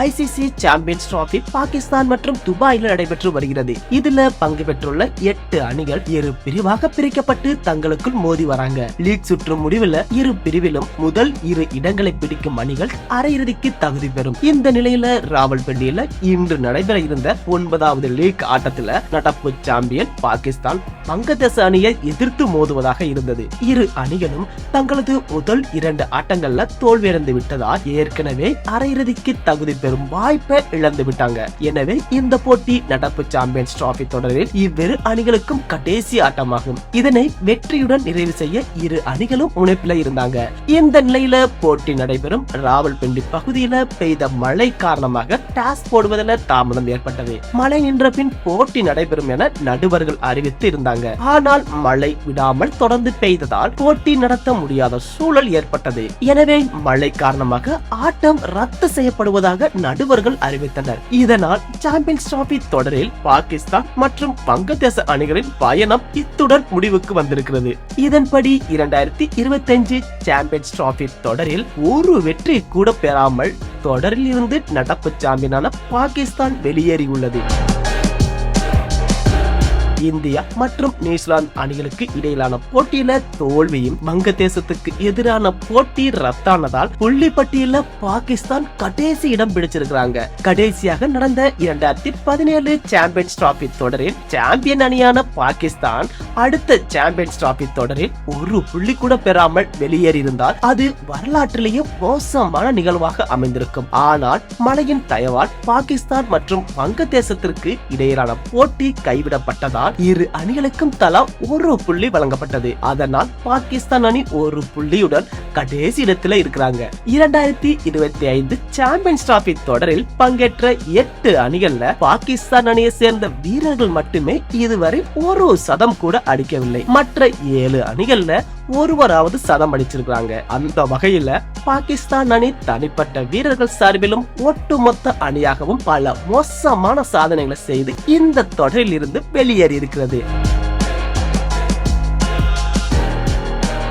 ICC champions trophy Pakistan மற்றும் துபாயில நடைபெற்று வருகிறது. இதுல பங்கு பெற்றுள்ள 8 அணிகள் இரு பிரிவாக பிரிக்கப்பட்டு தங்களுக்குள் மோதி வராங்க. லீக் சுற்று முடிவுல இரு பிரிவிலும் முதல் 2 இடங்களை பிடிக்கும் அணிகள் அரையிறுதிக்கு தகுதி பெறும். இந்த நிலையில ராவல்பிண்டியில இன்று நடைபெற இருந்த 9வது லீக் ஆட்டத்துல நடப்பு சாம்பியன் பாகிஸ்தான் வங்கதேச அணியை எதிர்த்து மோதுவதாக இருந்தது. இரு அணிகளும் தங்களது முதல் 2 ஆட்டங்கள்ல தோல்வியடைந்து விட்டதால் ஏற்கனவே அரையிறுதிக்கு தகுதி பெறும் வாய்ப்பை இழந்து விட்டாங்க. எனவே இந்த போட்டி நடப்பு சாம்பியன்ஸ் டிராபி தொடரில் இவ்விரு அணிகளுக்கும் கடைசி ஆட்டமாகும். இதனை வெற்றியுடன் நிறைவு செய்ய இரு அணிகளும் முனைப்பில இருந்தாங்க. இந்த நிலையில போட்டி நடைபெறும் ராவல்பிண்டி பகுதியில பெய்த மழை காரணமாக டாஸ் போடுவதில் தாமதம் ஏற்பட்டது. மழை நின்ற பின் போட்டி நடைபெறும் என நடுவர்கள் அறிவித்து இருந்தாங்க. ஆனால் மழை விடாமல் தொடர்ந்து பெய்ததால் போட்டி நடத்த முடியாத சூழல் ஏற்பட்டது. எனவே மழை காரணமாக ஆட்டம் ரத்து செய்யப்படுவதாக நடுவர்கள் அறிவித்தனர். இதனால் சாம்பியன்ஸ் டிராபி தொடரில் பாகிஸ்தான் மற்றும் வங்கதேச அணிகளின் பயணம் இத்துடன் முடிவுக்கு வந்திருக்கிறது. இதன்படி 2025 சாம்பியன்ஸ் டிராபி தொடரில் ஒரு வெற்றி கூட பெறாமல் தொடரில் இருந்து நடப்பு சாம்பியனான பாகிஸ்தான் வெளியேறியுள்ளது. இந்தியா மற்றும் நியூசிலாந்து அணிகளுக்கு இடையிலான போட்டியில தோல்வியும் வங்கதேசத்துக்கு எதிரான போட்டி ரத்தானதால் புள்ளி பட்டியல பாகிஸ்தான் கடைசி இடம் பிடிச்சிருக்காங்க. கடைசியாக நடந்த 2017 சாம்பியன்ஸ் டிராபி தொடரில் சாம்பியன் அணியான பாகிஸ்தான் அடுத்த சாம்பியன்ஸ் டிராபி தொடரில் ஒரு புள்ளி கூட பெறாமல் வெளியேறியிருந்தால் அது வரலாற்றிலேயே மோசமான நிகழ்வாக அமைந்திருக்கும். ஆனால் மழையின் தயவால் பாகிஸ்தான் மற்றும் வங்கதேசத்திற்கு இடையிலான போட்டி கைவிடப்பட்டதால் இரு அணிகளுக்கும் தலா ஒரு புள்ளி வழங்கப்பட்டது. அதனால் பாகிஸ்தான் அணி ஒரு புள்ளியுடன் கடைசி இடத்துல இருக்கிறாங்க. 2025 சாம்பியன்ஸ் டிராபி தொடரில் பங்கேற்ற 8 அணிகள்ல பாகிஸ்தான் அணியை சேர்ந்த வீரர்கள் மட்டுமே இதுவரை ஒரு சதம் கூட அடிக்கவில்லை. மற்ற 7 அணிகள்ல ஒருவராவது சதம் அடிச்சிருக்காங்க. அந்த வகையில பாகிஸ்தான் அணி தனிப்பட்ட வீரர்கள் சார்பிலும் ஒட்டுமொத்த அணியாகவும் பல மோசமான சாதனைகளை செய்து இந்த தொடரில் இருந்து வெளியேறி இருக்கிறது.